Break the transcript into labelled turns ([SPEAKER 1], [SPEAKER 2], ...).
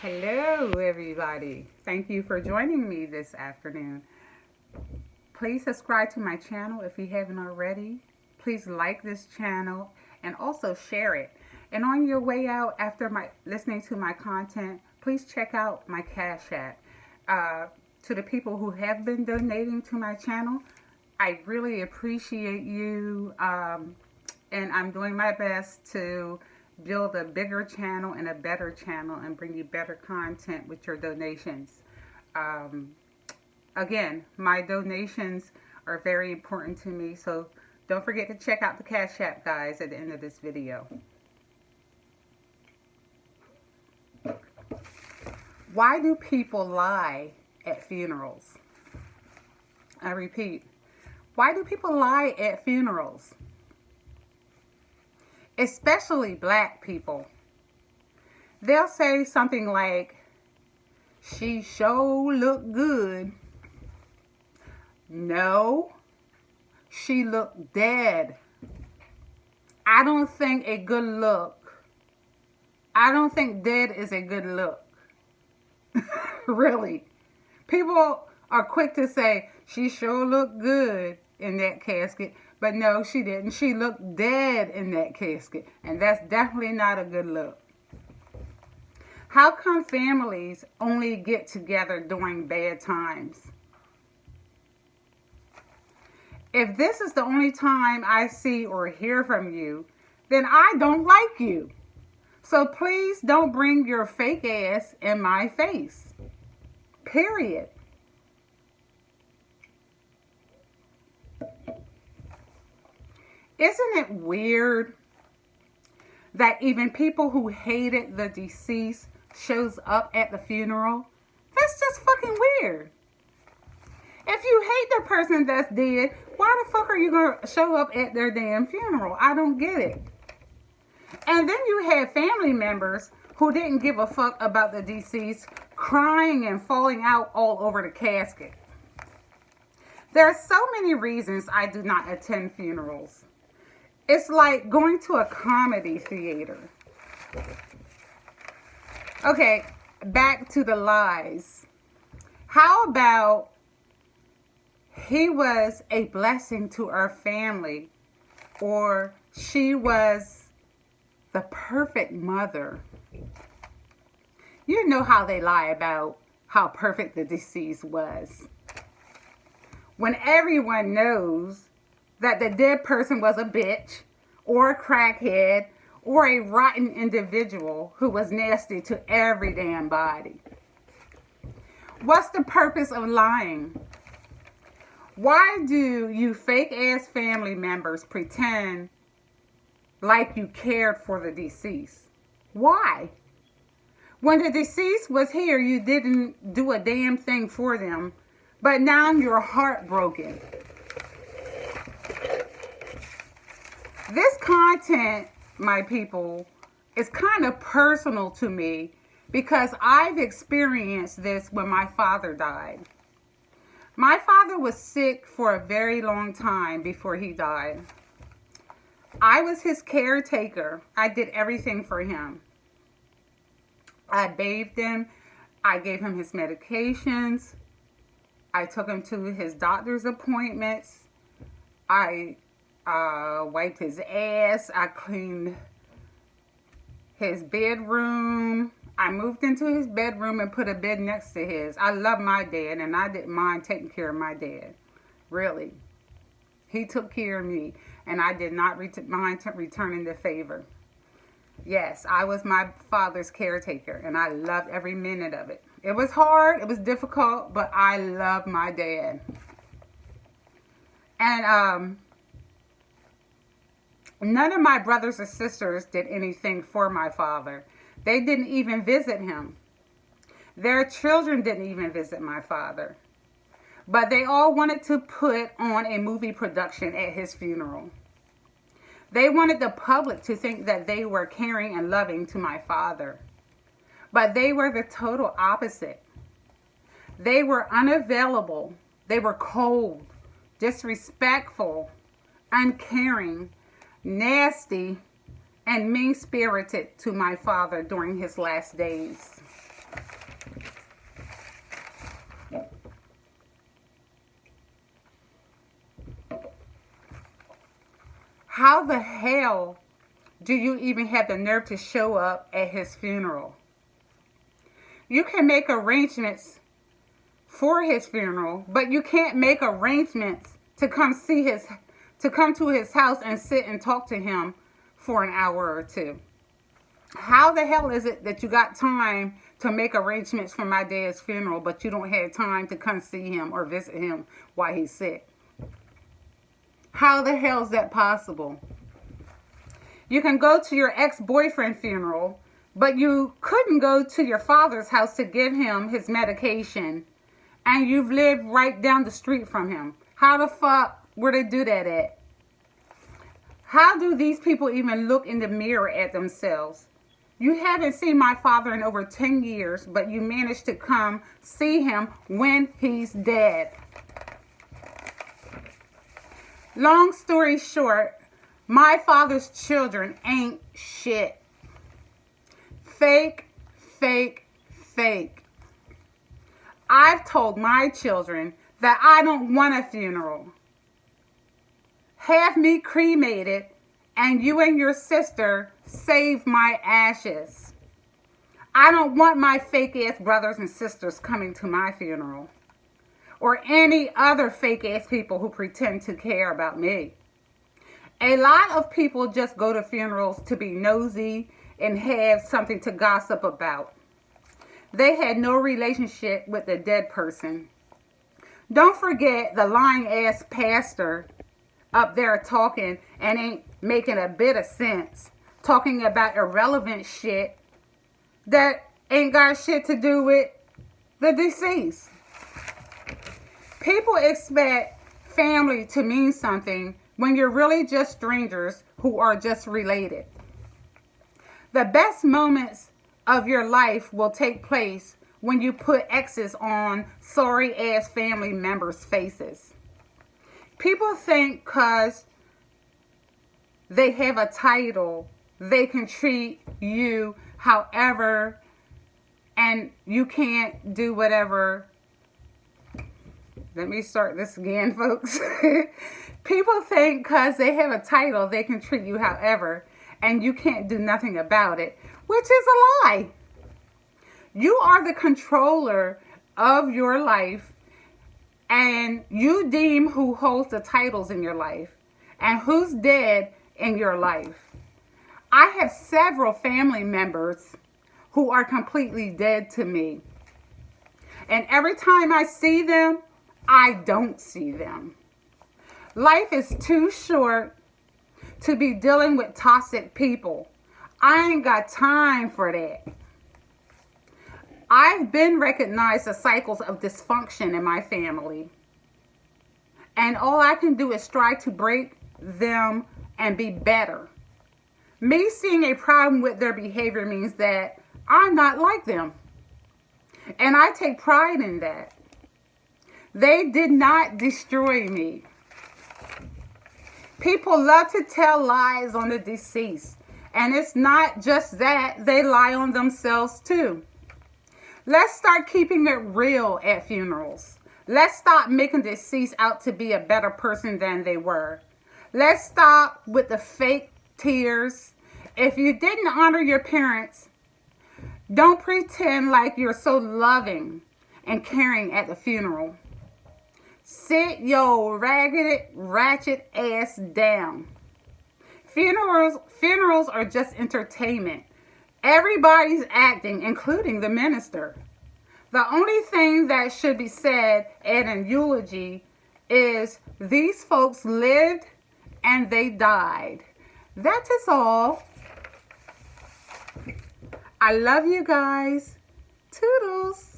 [SPEAKER 1] Hello, everybody. Thank you for joining me this afternoon. Please subscribe to my channel if you haven't already. Please like this channel and also share it. And on your way out after listening to my content, please check out my Cash App. To the people who have been donating to my channel, I really appreciate you. And I'm doing my best to build a bigger channel and a better channel and bring you better content with your donations. Again, my donations are very important to me, so don't forget to check out the Cash App, guys, at the end of this video. Why do people lie at funerals? I repeat, why do people lie at funerals? Especially black people. They'll say something like, "She sure looked good." No, she looked dead. I don't think a good look. I don't think dead is a good look. Really. People are quick to say, "She sure looked good in that casket." But no, she didn't. She looked dead in that casket. And that's definitely not a good look. How come families only get together during bad times? If this is the only time I see or hear from you, then I don't like you. So please don't bring your fake ass in my face. Period. Isn't it weird that even people who hated the deceased shows up at the funeral? That's just fucking weird. If you hate the person that's dead, why the fuck are you going to show up at their damn funeral? I don't get it. And then you had family members who didn't give a fuck about the deceased crying and falling out all over the casket. There are so many reasons I do not attend funerals. It's like going to a comedy theater. Okay, back to the lies. How about he was a blessing to our family, or she was the perfect mother? You know how they lie about how perfect the deceased was, when everyone knows that the dead person was a bitch or a crackhead or a rotten individual who was nasty to every damn body. What's the purpose of lying? Why do you fake ass family members pretend like you cared for the deceased? Why? When the deceased was here, you didn't do a damn thing for them, but now you're heartbroken. This content, my people, is kind of personal to me because I've experienced this when my father died. My father was sick for a very long time before he died. I was his caretaker. I did everything for him. I bathed him. I gave him his medications. I took him to his doctor's appointments. I wiped his ass. I cleaned his bedroom. I moved into his bedroom and put a bed next to his. I love my dad, and I didn't mind taking care of my dad. Really. He took care of me, and I did not mind returning the favor. Yes, I was my father's caretaker, and I loved every minute of it. It was hard. It was difficult, but I loved my dad. And none of my brothers or sisters did anything for my father. They didn't even visit him. Their children didn't even visit my father. But they all wanted to put on a movie production at his funeral. They wanted the public to think that they were caring and loving to my father. But they were the total opposite. They were unavailable. They were cold, disrespectful, uncaring, nasty, and mean-spirited to my father during his last days. How the hell do you even have the nerve to show up at his funeral? You can make arrangements for his funeral, but you can't make arrangements to come to his house and sit and talk to him for an hour or two. How the hell is it that you got time to make arrangements for my dad's funeral, but you don't have time to come see him or visit him while he's sick? How the hell is that possible? You can go to your ex-boyfriend's funeral, but you couldn't go to your father's house to give him his medication, and you've lived right down the street from him. How the fuck would they do that at? How do these people even look in the mirror at themselves? You haven't seen my father in over 10 years, but you managed to come see him when he's dead. Long story short, my father's children ain't shit. Fake, fake, fake. I've told my children that I don't want a funeral. Have me cremated and you and your sister save my ashes. I don't want my fake ass brothers and sisters coming to my funeral, or any other fake ass people who pretend to care about me. A lot of people just go to funerals to be nosy and have something to gossip about. They had no relationship with the dead person. Don't forget the lying ass pastor up there talking and ain't making a bit of sense, talking about irrelevant shit that ain't got shit to do with the deceased. People expect family to mean something when you're really just strangers who are just related. The best moments of your life will take place when you put X's on sorry ass family members' faces. People think because they have a title, they can treat you however, and you can't do whatever. Let me start this again, folks. People think because they have a title, they can treat you however, and you can't do nothing about it, which is a lie. You are the controller of your life, and you deem who holds the titles in your life and who's dead in your life. I have several family members who are completely dead to me. And every time I see them, I don't see them. Life is too short to be dealing with toxic people. I ain't got time for that. I've been recognized the cycles of dysfunction in my family. And all I can do is try to break them and be better. Me seeing a problem with their behavior means that I'm not like them. And I take pride in that. They did not destroy me. People love to tell lies on the deceased. And it's not just that, they lie on themselves too. Let's start keeping it real at funerals. Let's stop making deceased out to be a better person than they were. Let's stop with the fake tears. If you didn't honor your parents, don't pretend like you're so loving and caring at the funeral. Sit your ragged, ratchet ass down. Funerals are just entertainment. Everybody's acting, including the minister. The only thing that should be said at an eulogy is these folks lived and they died. That is all. I love you guys. Toodles.